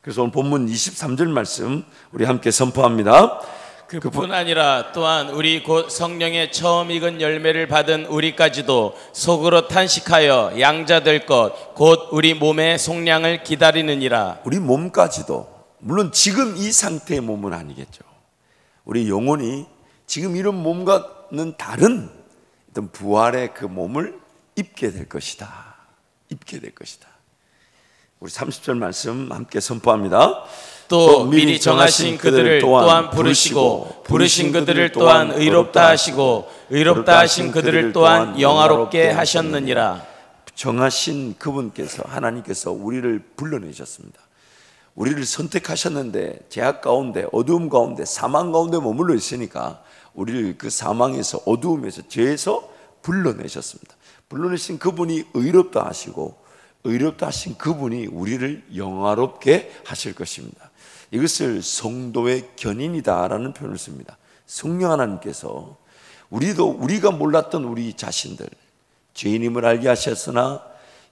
그래서 오늘 본문 23절 말씀 우리 함께 선포합니다. 그뿐 아니라 또한 우리 곧 성령의 처음 익은 열매를 받은 우리까지도 속으로 탄식하여 양자될 것 곧 우리 몸의 속량을 기다리느니라. 우리 몸까지도, 물론 지금 이 상태의 몸은 아니겠죠. 우리 영혼이 지금 이런 몸과는 다른 어떤 부활의 그 몸을 입게 될 것이다. 입게 될 것이다. 우리 30절 말씀 함께 선포합니다. 또 미리 정하신 그들을 또한 부르시고 부르신 그들을 또한 의롭다 하시고 의롭다 하신 그들을 또한 영화롭게 하셨느니라. 정하신 그분께서, 하나님께서 우리를 불러내셨습니다. 우리를 선택하셨는데 제약 가운데, 어두움 가운데, 사망 가운데 머물러 있으니까 우리를 그 사망에서, 어두움에서, 죄에서 불러내셨습니다. 불러내신 그분이 의롭다 하시고 의롭다 하신 그분이 우리를 영화롭게 하실 것입니다. 이것을 성도의 견인이다라는 표현을 씁니다. 성령 하나님께서 우리가 몰랐던 우리 자신들, 죄인임을 알게 하셨으나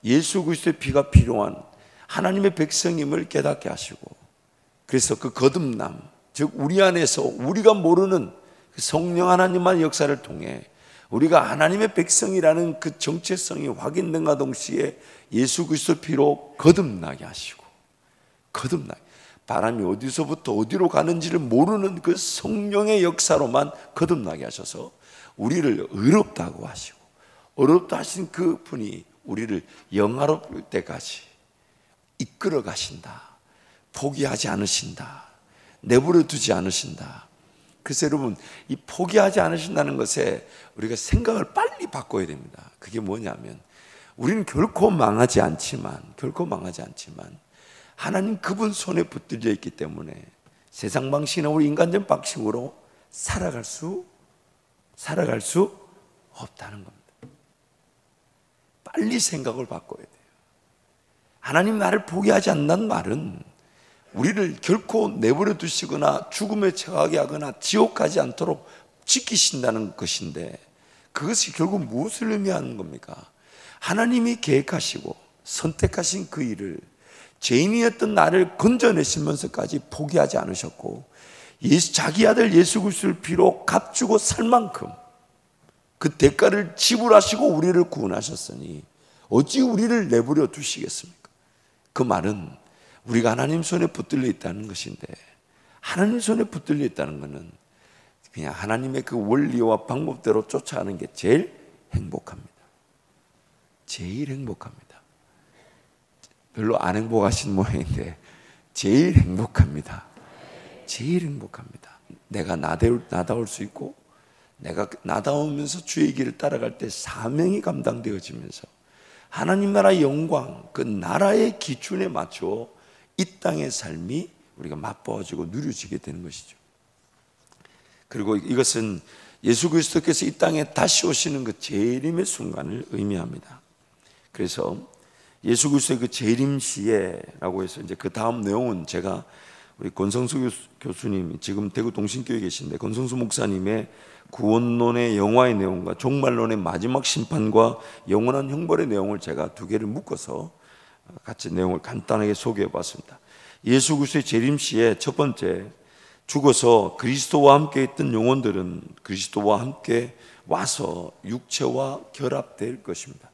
예수 그리스도의 피가 필요한 하나님의 백성임을 깨닫게 하시고, 그래서 그 거듭남, 즉 우리 안에서 우리가 모르는 그 성령 하나님만의 역사를 통해 우리가 하나님의 백성이라는 그 정체성이 확인된과 동시에 예수 그리스도 피로 거듭나게 하시고, 거듭나게, 바람이 어디서부터 어디로 가는지를 모르는 그 성령의 역사로만 거듭나게 하셔서 우리를 의롭다고 하시고, 의롭다 하신 그 분이 우리를 영화로울 때까지 이끌어 가신다. 포기하지 않으신다. 내버려 두지 않으신다. 그래서 여러분, 이 포기하지 않으신다는 것에 우리가 생각을 빨리 바꿔야 됩니다. 그게 뭐냐면, 우리는 결코 망하지 않지만 하나님 그분 손에 붙들려 있기 때문에 세상 방식이나 우리 인간적 방식으로 살아갈 수 없다는 겁니다. 빨리 생각을 바꿔야 돼요. 하나님 나를 포기하지 않는다는 말은 우리를 결코 내버려 두시거나 죽음에 처하게 하거나 지옥 가지 않도록 지키신다는 것인데, 그것이 결국 무엇을 의미하는 겁니까? 하나님이 계획하시고 선택하신 그 일을 죄인이었던 나를 건져내시면서까지 포기하지 않으셨고, 자기 아들 예수 그리스도를 피로 값주고 살 만큼 그 대가를 지불하시고 우리를 구원하셨으니 어찌 우리를 내버려 두시겠습니까? 그 말은 우리가 하나님 손에 붙들려 있다는 것인데, 하나님 손에 붙들려 있다는 것은 그냥 하나님의 그 원리와 방법대로 쫓아가는 게 제일 행복합니다. 제일 행복합니다. 별로 안 행복하신 모양인데 제일 행복합니다. 제일 행복합니다. 내가 나다울 수 있고, 내가 나다우면서 주의 길을 따라갈 때 사명이 감당되어지면서 하나님 나라의 영광, 그 나라의 기준에 맞춰 이 땅의 삶이 우리가 맛보아지고 누려지게 되는 것이죠. 그리고 이것은 예수 그리스도께서 이 땅에 다시 오시는 그 재림의 순간을 의미합니다. 그래서 예수 그리스도의 그 재림 시에라고 해서 이제 그 다음 내용은 제가 우리 권성수 교수님, 지금 대구 동신교회에 계신데 권성수 목사님의 구원론의 영화의 내용과 종말론의 마지막 심판과 영원한 형벌의 내용을 제가 두 개를 묶어서 같이 내용을 간단하게 소개해 봤습니다. 예수 그리스도의 재림 시에 첫 번째, 죽어서 그리스도와 함께 있던 영혼들은 그리스도와 함께 와서 육체와 결합될 것입니다.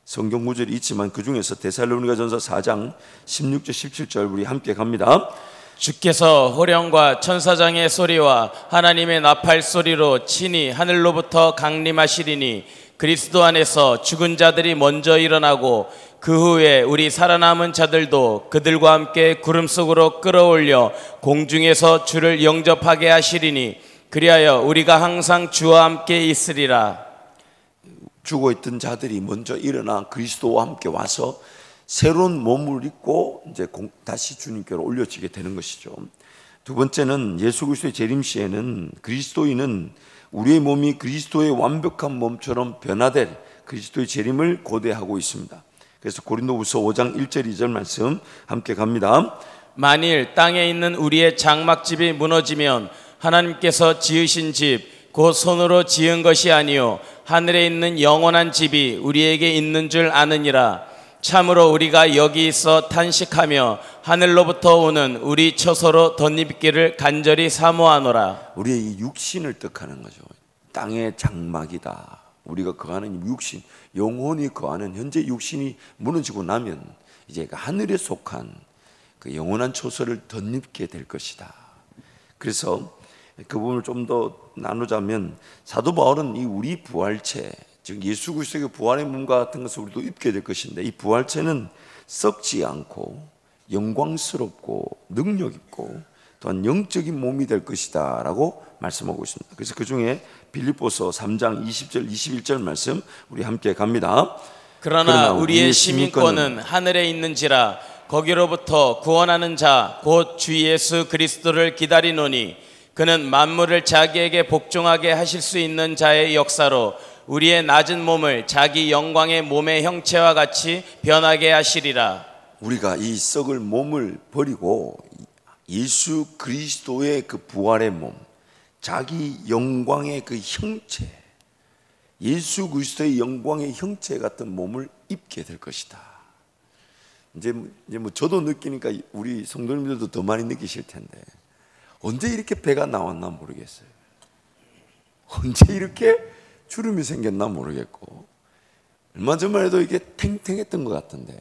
성경 구절이 있지만 그 중에서 데살로니가전서 4장 16절 17절 우리 함께 갑니다. 주께서 호령과 천사장의 소리와 하나님의 나팔 소리로 친히 하늘로부터 강림하시리니 그리스도 안에서 죽은 자들이 먼저 일어나고 그 후에 우리 살아남은 자들도 그들과 함께 구름 속으로 끌어올려 공중에서 주를 영접하게 하시리니 그리하여 우리가 항상 주와 함께 있으리라. 죽어있던 자들이 먼저 일어나 그리스도와 함께 와서 새로운 몸을 입고 이제 다시 주님께로 올려지게 되는 것이죠. 두 번째는 예수 그리스도의 재림 시에는 그리스도인은 우리의 몸이 그리스도의 완벽한 몸처럼 변화될 그리스도의 재림을 고대하고 있습니다. 그래서 고린도후서 5장 1절 2절 말씀 함께 갑니다. 만일 땅에 있는 우리의 장막집이 무너지면 하나님께서 지으신 집 곧 손으로 지은 것이 아니요 하늘에 있는 영원한 집이 우리에게 있는 줄 아느니라. 참으로 우리가 여기 있어 탄식하며 하늘로부터 오는 우리 처소로 덧입기를 간절히 사모하노라. 우리의 이 육신을 뜻하는 거죠. 땅의 장막이다. 우리가 거하는 육신, 영혼이 거하는 현재 육신이 무너지고 나면 이제 그 하늘에 속한 그 영원한 초소를 덧입게 될 것이다. 그래서 그 부분을 좀 더 나누자면 사도 바울은 이 우리 부활체, 즉 예수 그리스도의 부활의 몸과 같은 것을 우리도 입게 될 것인데, 이 부활체는 썩지 않고 영광스럽고 능력 있고 또한 영적인 몸이 될 것이다 라고 말씀하고 있습니다. 그래서 그 중에 빌립보서 3장 20절 21절 말씀 우리 함께 갑니다. 그러나 우리의 시민권은 하늘에 있는지라 거기로부터 구원하는 자 곧 주 예수 그리스도를 기다리노니 그는 만물을 자기에게 복종하게 하실 수 있는 자의 역사로 우리의 낮은 몸을 자기 영광의 몸의 형체와 같이 변하게 하시리라. 우리가 이 썩을 몸을 버리고 예수 그리스도의 그 부활의 몸, 자기 영광의 그 형체, 예수 그리스도의 영광의 형체 같은 몸을 입게 될 것이다. 이제 뭐 저도 느끼니까 우리 성도님들도 더 많이 느끼실 텐데, 언제 이렇게 배가 나왔나 모르겠어요. 언제 이렇게 주름이 생겼나 모르겠고, 얼마 전만 해도 이게 탱탱했던 것 같은데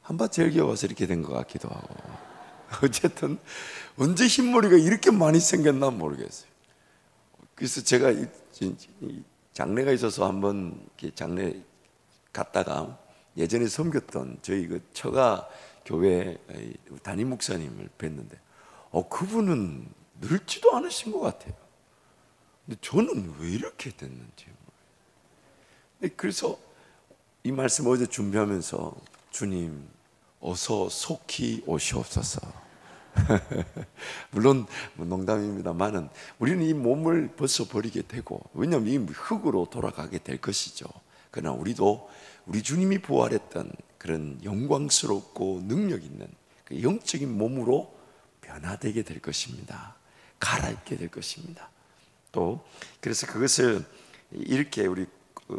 한번 즐겨와서 이렇게 된 것 같기도 하고, 어쨌든 언제 흰머리가 이렇게 많이 생겼나 모르겠어요. 그래서 제가 이 장례가 있어서 한번 장례 갔다가 예전에 섬겼던 저희 그 처가 교회 담임 목사님을 뵀는데, 그분은 늙지도 않으신 것 같아요. 근데 저는 왜 이렇게 됐는지 모르겠어요. 그래서 이 말씀 어제 준비하면서 주님 어서 속히 오시옵소서. 물론 농담입니다만은 우리는 이 몸을 벗어버리게 되고, 왜냐하면 이 흙으로 돌아가게 될 것이죠. 그러나 우리도 우리 주님이 부활했던 그런 영광스럽고 능력 있는 그 영적인 몸으로 변화되게 될 것입니다. 갈아입게 될 것입니다. 또 그래서 그것을 이렇게 우리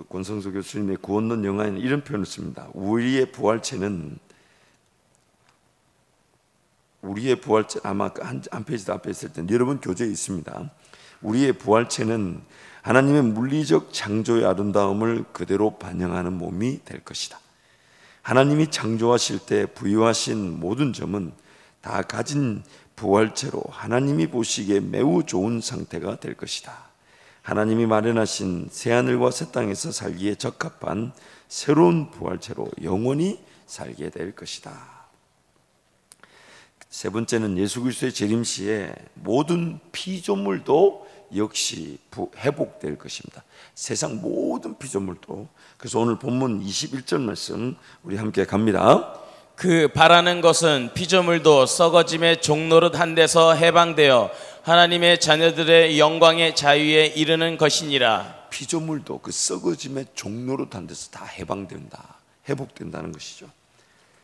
권성수 교수님의 구원론 영화에는 이런 표현을 씁니다. 우리의 부활체는 아마 한 페이지 더 앞에 있을 텐데 여러분 교재에 있습니다. 우리의 부활체는 하나님의 물리적 창조의 아름다움을 그대로 반영하는 몸이 될 것이다. 하나님이 창조하실 때 부여하신 모든 점은 다 가진 부활체로 하나님이 보시기에 매우 좋은 상태가 될 것이다. 하나님이 마련하신 새하늘과 새 땅에서 살기에 적합한 새로운 부활체로 영원히 살게 될 것이다. 세 번째는 예수 그리스도의 재림 시에 모든 피조물도 역시 회복될 것입니다. 세상 모든 피조물도. 그래서 오늘 본문 21절 말씀 우리 함께 갑니다. 그 바라는 것은 피조물도 썩어짐의 종노릇 한 데서 해방되어 하나님의 자녀들의 영광의 자유에 이르는 것이니라. 피조물도 그 썩어짐의 종노릇 한 데서 다 해방된다, 회복된다는 것이죠.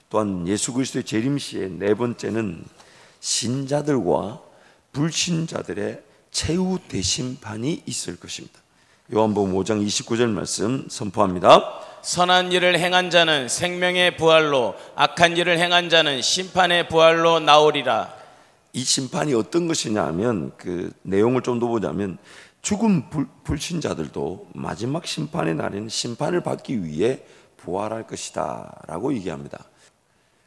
또한 예수 그리스도의 재림 시에 네 번째는 신자들과 불신자들의 최후 대심판이 있을 것입니다. 요한복음 5장 29절 말씀 선포합니다. 선한 일을 행한 자는 생명의 부활로, 악한 일을 행한 자는 심판의 부활로 나오리라. 이 심판이 어떤 것이냐 하면, 그 내용을 좀 더 보자면, 죽은 불신자들도 마지막 심판의 날에는 심판을 받기 위해 부활할 것이다 라고 얘기합니다.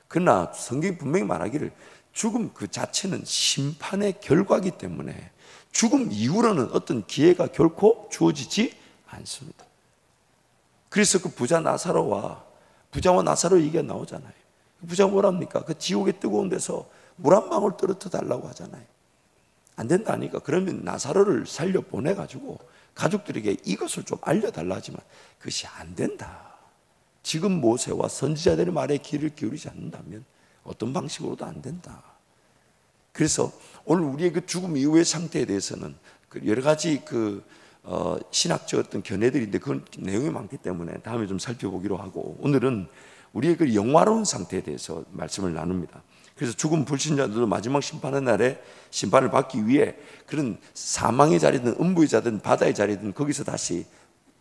그러나 성경이 분명히 말하기를 죽음 그 자체는 심판의 결과이기 때문에 죽음 이후로는 어떤 기회가 결코 주어지지 않습니다. 그래서 그 부자와 나사로 얘기가 나오잖아요. 부자가 뭐랍니까? 그 지옥의 뜨거운 데서 물 한 방울 떨어뜨려 달라고 하잖아요. 안 된다니까. 그러면 나사로를 살려 보내가지고 가족들에게 이것을 좀 알려달라 하지만 그것이 안 된다. 지금 모세와 선지자들의 말에 귀를 기울이지 않는다면 어떤 방식으로도 안 된다. 그래서 오늘 우리의 그 죽음 이후의 상태에 대해서는 여러 가지 신학적 어떤 견해들인데 그건 내용이 많기 때문에 다음에 좀 살펴보기로 하고, 오늘은 우리의 그 영화로운 상태에 대해서 말씀을 나눕니다. 그래서 죽은 불신자들도 마지막 심판의 날에 심판을 받기 위해 그런 사망의 자리든 음부의 자리든 바다의 자리든 거기서 다시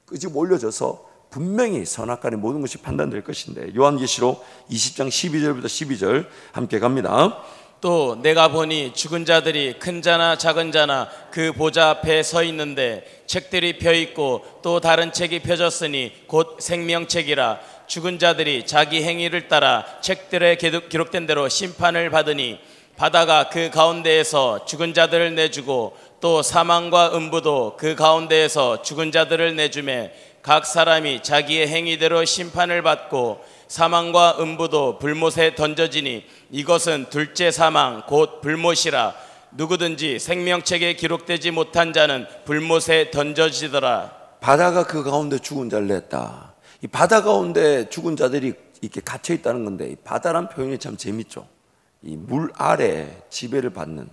끄집 올려져서 분명히 선악간의 모든 것이 판단될 것인데, 요한계시록 20장 12절부터 12절 함께 갑니다. 또 내가 보니 죽은 자들이 큰 자나 작은 자나 그 보좌 앞에 서 있는데 책들이 펴 있고 또 다른 책이 펴졌으니 곧 생명책이라. 죽은 자들이 자기 행위를 따라 책들에 기록된 대로 심판을 받으니 바다가 그 가운데에서 죽은 자들을 내주고 또 사망과 음부도 그 가운데에서 죽은 자들을 내주매 각 사람이 자기의 행위대로 심판을 받고 사망과 음부도 불못에 던져지니 이것은 둘째 사망 곧 불못이라. 누구든지 생명책에 기록되지 못한 자는 불못에 던져지더라. 바다가 그 가운데 죽은 자를 냈다. 이 바다 가운데 죽은 자들이 이렇게 갇혀 있다는 건데, 이 바다란 표현이 참 재밌죠. 이 물 아래 지배를 받는.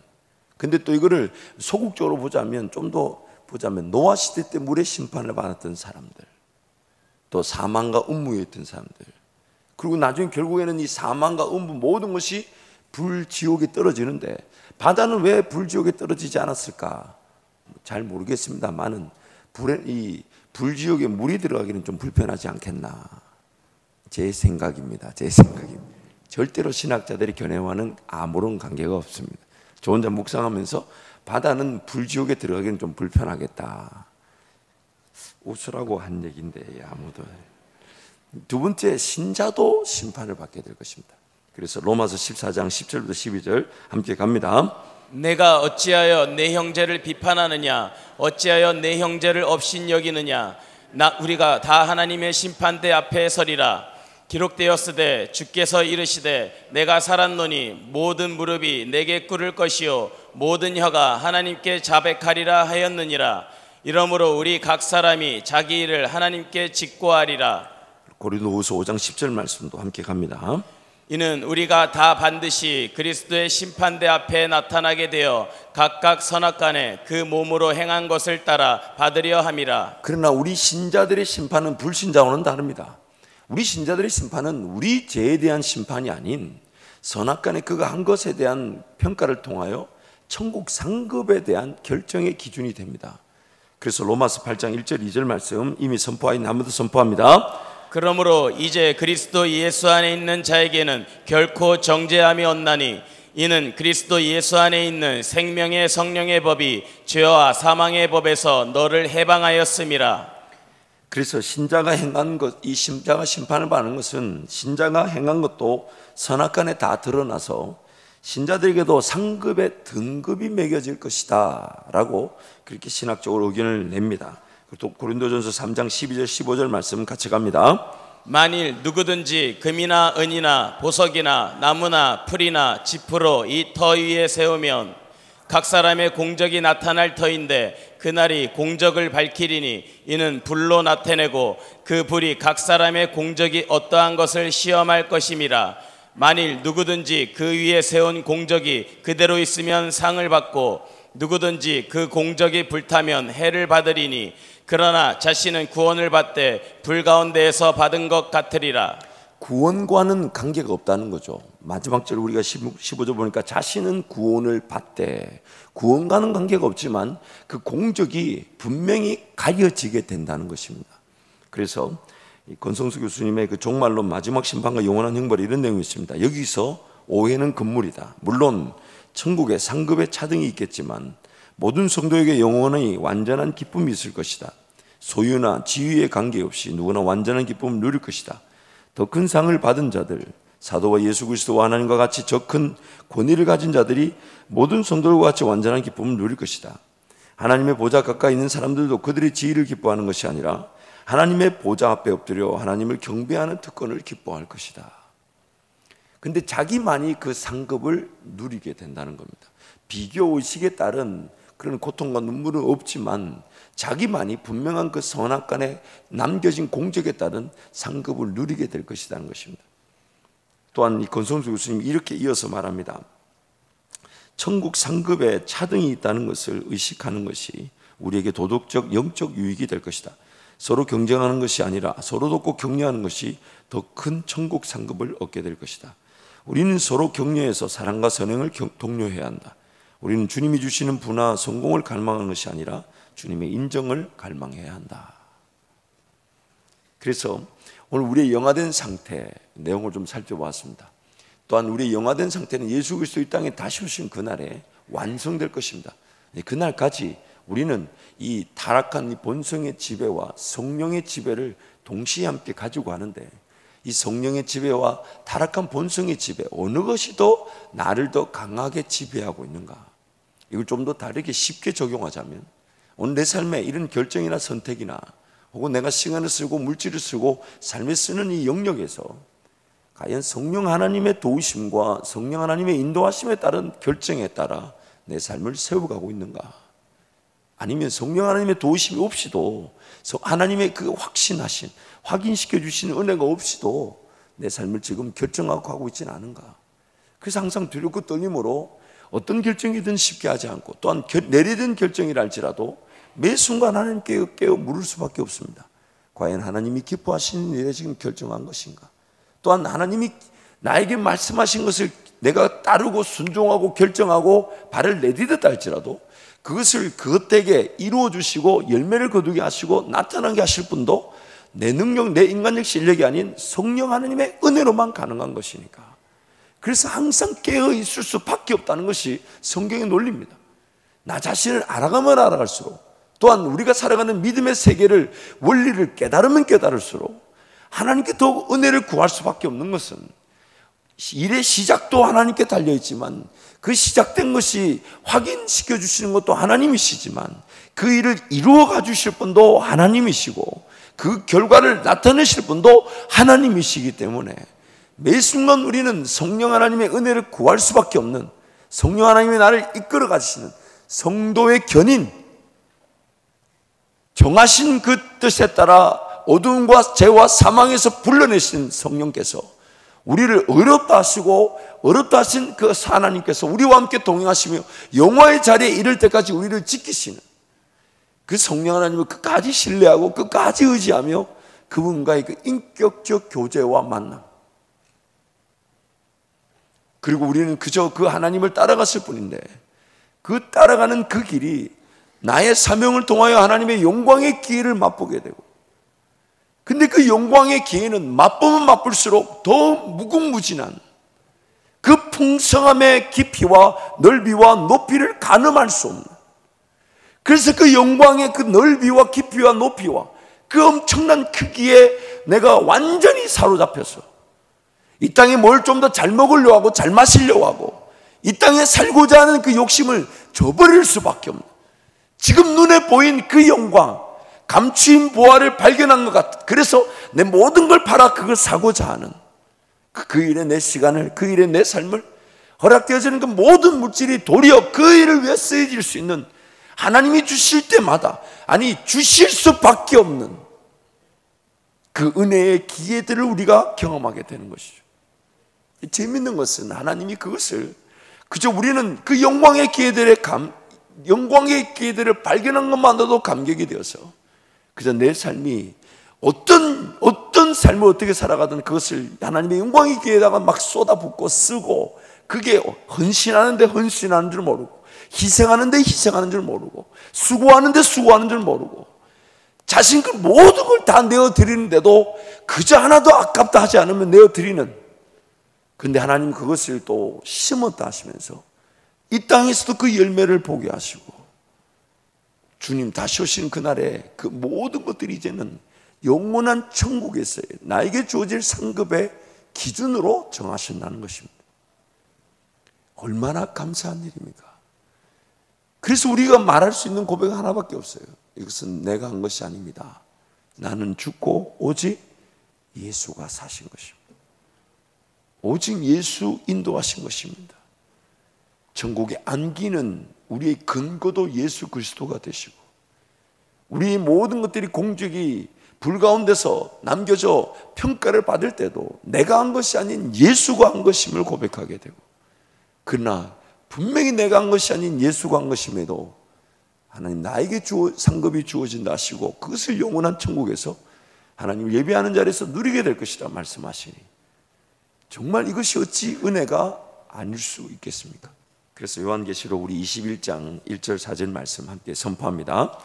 근데 또 이거를 소극적으로 보자면, 좀 더 보자면 노아 시대 때 물의 심판을 받았던 사람들, 또 사망과 음부에 있던 사람들, 그리고 나중에 결국에는 이 사망과 음부 모든 것이 불지옥에 떨어지는데, 바다는 왜 불지옥에 떨어지지 않았을까? 잘 모르겠습니다만은 이 불지옥에 물이 들어가기는 좀 불편하지 않겠나, 제 생각입니다. 제 생각입니다. 절대로 신학자들이 견해와는 아무런 관계가 없습니다. 저 혼자 묵상하면서 바다는 불지옥에 들어가기는 좀 불편하겠다, 웃으라고 한 얘기인데 아무도. 두 번째, 신자도 심판을 받게 될 것입니다. 그래서 로마서 14장 10절부터 12절 함께 갑니다. 내가 어찌하여 내 형제를 비판하느냐? 어찌하여 내 형제를 업신 여기느냐? 우리가 다 하나님의 심판대 앞에 서리라. 기록되었으되 주께서 이르시되 내가 살았노니 모든 무릎이 내게 꿇을 것이요 모든 혀가 하나님께 자백하리라 하였느니라. 이러므로 우리 각 사람이 자기 일을 하나님께 직고하리라. 고린도후서 5장 10절 말씀도 함께 갑니다. 이는 우리가 다 반드시 그리스도의 심판대 앞에 나타나게 되어 각각 선악간에 그 몸으로 행한 것을 따라 받으려 함이라. 그러나 우리 신자들의 심판은 불신자와는 다릅니다. 우리 신자들의 심판은 우리 죄에 대한 심판이 아닌 선악간에 그가 한 것에 대한 평가를 통하여 천국 상급에 대한 결정의 기준이 됩니다. 그래서 로마서 8장 1절 2절 말씀 이미 선포하인 한 번 더 선포합니다. 그러므로 이제 그리스도 예수 안에 있는 자에게는 결코 정죄함이 없나니 이는 그리스도 예수 안에 있는 생명의 성령의 법이 죄와 사망의 법에서 너를 해방하였음이라. 그래서 신자가 행한 것, 이 신자가 심판을 받는 것은 신자가 행한 것도 선악간에 다 드러나서 신자들에게도 상급의 등급이 매겨질 것이다 라고 그렇게 신학적으로 의견을 냅니다. 또 고린도전서 3장 12절 15절 말씀 같이 갑니다. 만일 누구든지 금이나 은이나 보석이나 나무나 풀이나 지푸로 이 터 위에 세우면 각 사람의 공적이 나타날 터인데 그날이 공적을 밝히리니 이는 불로 나타내고 그 불이 각 사람의 공적이 어떠한 것을 시험할 것임이라. 만일 누구든지 그 위에 세운 공적이 그대로 있으면 상을 받고 누구든지 그 공적이 불타면 해를 받으리니 그러나 자신은 구원을 받되 불 가운데에서 받은 것 같으리라. 구원과는 관계가 없다는 거죠. 마지막 절 우리가 15절 보니까 자신은 구원을 받되, 구원과는 관계가 없지만 그 공적이 분명히 가려지게 된다는 것입니다. 그래서 권성수 교수님의 그 종말론 마지막 심판과 영원한 형벌 이런 내용이 있습니다. 여기서 오해는 금물이다. 물론 천국에 상급의 차등이 있겠지만 모든 성도에게 영원히 완전한 기쁨이 있을 것이다. 소유나 지위에 관계없이 누구나 완전한 기쁨을 누릴 것이다. 더 큰 상을 받은 자들, 사도와 예수 그리스도와 하나님과 같이 더 큰 권위를 가진 자들이 모든 성도들과 같이 완전한 기쁨을 누릴 것이다. 하나님의 보좌 가까이 있는 사람들도 그들의 지위를 기뻐하는 것이 아니라 하나님의 보좌 앞에 엎드려 하나님을 경배하는 특권을 기뻐할 것이다. 근데 자기만이 그 상급을 누리게 된다는 겁니다. 비교의식에 따른 그런 고통과 눈물은 없지만 자기만이 분명한 그 선악간에 남겨진 공적에 따른 상급을 누리게 될 것이라는 것입니다. 또한 이 권성수 교수님이 이렇게 이어서 말합니다. 천국 상급에 차등이 있다는 것을 의식하는 것이 우리에게 도덕적, 영적 유익이 될 것이다. 서로 경쟁하는 것이 아니라 서로 돕고 격려하는 것이 더 큰 천국 상급을 얻게 될 것이다. 우리는 서로 격려해서 사랑과 선행을 독려해야 한다. 우리는 주님이 주시는 부나 성공을 갈망하는 것이 아니라 주님의 인정을 갈망해야 한다. 그래서 오늘 우리의 영화된 상태 내용을 좀 살펴보았습니다. 또한 우리의 영화된 상태는 예수 그리스도 이 땅에 다시 오신 그날에 완성될 것입니다. 그날까지 우리는 이 타락한 이 본성의 지배와 성령의 지배를 동시에 함께 가지고 가는데, 이 성령의 지배와 타락한 본성의 지배, 어느 것이 더 나를 더 강하게 지배하고 있는가? 이걸 좀 더 다르게 쉽게 적용하자면, 오늘 내 삶에 이런 결정이나 선택이나 혹은 내가 시간을 쓰고 물질을 쓰고 삶에 쓰는 이 영역에서 과연 성령 하나님의 도우심과 성령 하나님의 인도하심에 따른 결정에 따라 내 삶을 세워가고 있는가? 아니면 성령 하나님의 도우심이 없이도, 하나님의 그 확신하신, 확인시켜 주시는 은혜가 없이도 내 삶을 지금 결정하고 가고 있지는 않은가? 그래서 항상 두렵고 떨림으로 어떤 결정이든 쉽게 하지 않고, 또한 내리던 결정이라 할지라도 매 순간 하나님께 깨어 물을 수밖에 없습니다. 과연 하나님이 기뻐하시는 일에 지금 결정한 것인가? 또한 하나님이 나에게 말씀하신 것을 내가 따르고 순종하고 결정하고 발을 내디뎠다 할지라도 그것을 그것에게 이루어 주시고 열매를 거두게 하시고 나타나게 하실 분도 내 능력, 내 인간적 실력이 아닌 성령 하나님의 은혜로만 가능한 것이니까, 그래서 항상 깨어 있을 수밖에 없다는 것이 성경의 논리입니다. 나 자신을 알아가면 알아갈수록, 또한 우리가 살아가는 믿음의 세계를, 원리를 깨달으면 깨달을수록 하나님께 더욱 은혜를 구할 수밖에 없는 것은, 일의 시작도 하나님께 달려있지만 그 시작된 것이 확인시켜 주시는 것도 하나님이시지만 그 일을 이루어 가주실 분도 하나님이시고 그 결과를 나타내실 분도 하나님이시기 때문에 매 순간 우리는 성령 하나님의 은혜를 구할 수밖에 없는, 성령 하나님이 나를 이끌어 가시는 성도의 견인, 정하신 그 뜻에 따라 어두움과 죄와 사망에서 불러내신 성령께서 우리를 어렵다 하시고, 어렵다 하신 그 하나님께서 우리와 함께 동행하시며 영화의 자리에 이를 때까지 우리를 지키시는 그 성령 하나님을 끝까지 신뢰하고 끝까지 의지하며 그분과의 그 인격적 교제와 만남, 그리고 우리는 그저 그 하나님을 따라갔을 뿐인데 그 따라가는 그 길이 나의 사명을 통하여 하나님의 영광의 기회를 맛보게 되고, 근데 그 영광의 기회는 맛보면 맛볼수록 더 무궁무진한 그 풍성함의 깊이와 넓이와 높이를 가늠할 수 없는, 그래서 그 영광의 그 넓이와 깊이와 높이와 그 엄청난 크기에 내가 완전히 사로잡혀서 이 땅에 뭘 좀 더 잘 먹으려고 하고 잘 마시려고 하고 이 땅에 살고자 하는 그 욕심을 저버릴 수밖에 없는, 지금 눈에 보인 그 영광, 감추인 보화를 발견한 것 같아. 그래서 내 모든 걸 팔아 그걸 사고자 하는 그 일에 내 시간을, 그 일에 내 삶을, 허락되어지는 그 모든 물질이 도리어 그 일을 위해 쓰여질 수 있는, 하나님이 주실 때마다, 아니 주실 수밖에 없는 그 은혜의 기회들을 우리가 경험하게 되는 것이죠. 재밌는 것은 하나님이 그것을, 그저 우리는 그 영광의 기회들을 발견한 것만으로도 감격이 되어서 그저 내 삶이 어떤 삶을 어떻게 살아가든 그것을 하나님의 영광의 기회에다가 막 쏟아붓고 쓰고, 그게 헌신하는데 헌신하는 줄 모르고, 희생하는데 희생하는 줄 모르고, 수고하는데 수고하는 줄 모르고, 자신 그 모든 걸 다 내어드리는데도 그저 하나도 아깝다 하지 않으면 내어드리는, 근데 하나님 그것을 또 심었다 하시면서 이 땅에서도 그 열매를 보게 하시고, 주님 다시 오시는 그날에 그 모든 것들이 이제는 영원한 천국에서의 나에게 주어질 상급의 기준으로 정하신다는 것입니다. 얼마나 감사한 일입니까? 그래서 우리가 말할 수 있는 고백은 하나밖에 없어요. 이것은 내가 한 것이 아닙니다. 나는 죽고 오직 예수가 사신 것입니다. 오직 예수 인도하신 것입니다. 천국의 안기는 우리의 근거도 예수 그리스도가 되시고, 우리의 모든 것들이 공적이 불 가운데서 남겨져 평가를 받을 때도 내가 한 것이 아닌 예수가 한 것임을 고백하게 되고, 그러나 분명히 내가 한 것이 아닌 예수가 한 것임에도 하나님 나에게 상급이 주어진다 하시고 그것을 영원한 천국에서 하나님 예배하는 자리에서 누리게 될 것이다 말씀하시니, 정말 이것이 어찌 은혜가 아닐 수 있겠습니까? 그래서 요한계시록 우리 21장 1절 4절 말씀 함께 선포합니다.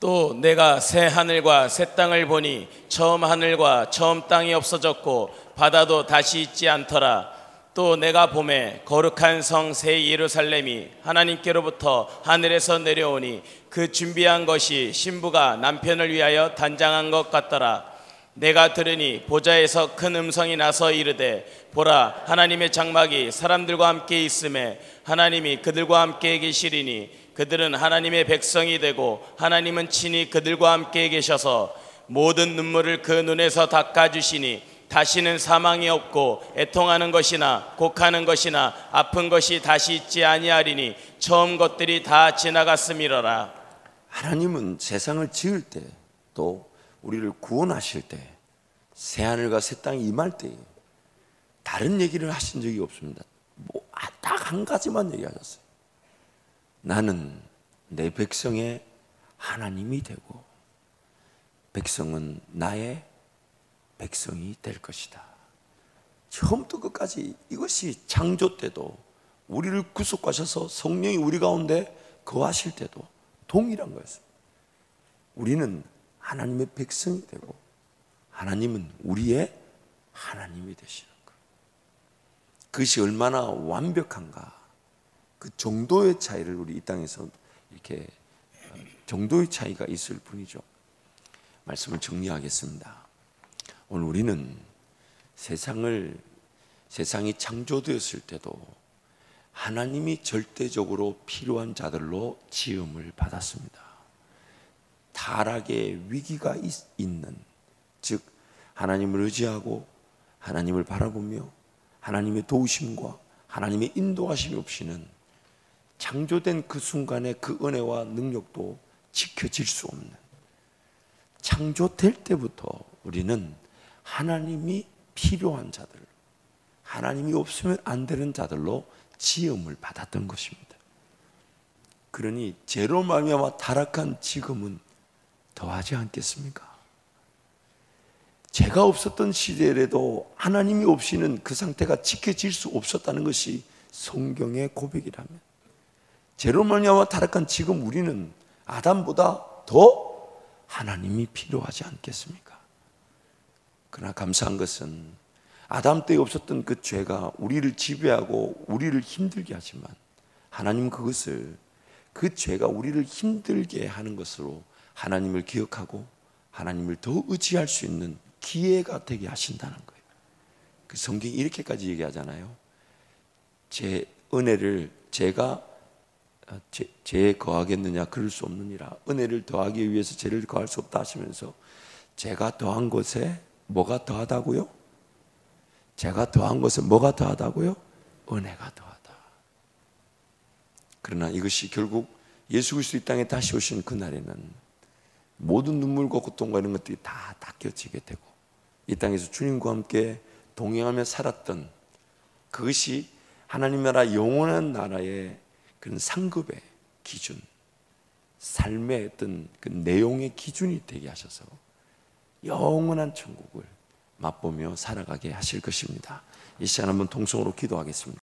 또 내가 새 하늘과 새 땅을 보니 처음 하늘과 처음 땅이 없어졌고 바다도 다시 있지 않더라. 또 내가 보매 거룩한 성 새 예루살렘이 하나님께로부터 하늘에서 내려오니 그 준비한 것이 신부가 남편을 위하여 단장한 것 같더라. 내가 들으니 보좌에서 큰 음성이 나서 이르되 보라, 하나님의 장막이 사람들과 함께 있음에 하나님이 그들과 함께 계시리니 그들은 하나님의 백성이 되고 하나님은 친히 그들과 함께 계셔서 모든 눈물을 그 눈에서 닦아주시니 다시는 사망이 없고 애통하는 것이나 곡하는 것이나 아픈 것이 다시 있지 아니하리니 처음 것들이 다 지나갔음이로라. 하나님은 세상을 지을 때, 또 우리를 구원하실 때, 새하늘과 새 땅이 임할 때 다른 얘기를 하신 적이 없습니다. 딱 한 가지만 얘기하셨어요. 나는 내 백성의 하나님이 되고 백성은 나의 백성이 될 것이다. 처음부터 끝까지 이것이 창조 때도, 우리를 구속하셔서 성령이 우리 가운데 거하실 때도 동일한 거였어요. 우리는 하나님의 백성이 되고 하나님은 우리의 하나님이 되시는 거예요. 그것이 얼마나 완벽한가, 그 정도의 차이를 우리 이 땅에서 이렇게 정도의 차이가 있을 뿐이죠. 말씀을 정리하겠습니다. 오늘 우리는 세상이 창조되었을 때도 하나님이 절대적으로 필요한 자들로 지음을 받았습니다. 타락의 위기가 있는, 즉 하나님을 의지하고 하나님을 바라보며 하나님의 도우심과 하나님의 인도하심이 없이는 창조된 그 순간에 그 은혜와 능력도 지켜질 수 없는, 창조될 때부터 우리는 하나님이 필요한 자들, 하나님이 없으면 안 되는 자들로 지음을 받았던 것입니다. 그러니 죄로 말미암아 타락한 지금은 더하지 않겠습니까? 죄가 없었던 시대에도 하나님이 없이는 그 상태가 지켜질 수 없었다는 것이 성경의 고백이라면, 죄로 말미암아 타락한 지금 우리는 아담보다 더 하나님이 필요하지 않겠습니까? 그러나 감사한 것은 아담 때에 없었던 그 죄가 우리를 지배하고 우리를 힘들게 하지만 하나님 그것을, 그 죄가 우리를 힘들게 하는 것으로 하나님을 기억하고 하나님을 더 의지할 수 있는 기회가 되게 하신다는 거예요. 그 성경이 이렇게까지 얘기하잖아요. 제 은혜를 제가 죄에 거하겠느냐, 그럴 수 없느니라. 은혜를 더하기 위해서 죄를 거할 수 없다 하시면서 제가 더한 것에 뭐가 더하다고요? 제가 더한 것에 뭐가 더하다고요? 은혜가 더하다. 그러나 이것이 결국 예수 그리스도 이 땅에 다시 오신 그날에는 모든 눈물과 고통과 이런 것들이 다 닦여지게 되고, 이 땅에서 주님과 함께 동행하며 살았던 그것이 하나님 나라, 영원한 나라의 그런 상급의 기준, 삶의 어떤 그 내용의 기준이 되게 하셔서 영원한 천국을 맛보며 살아가게 하실 것입니다. 이 시간 한번 통성으로 기도하겠습니다.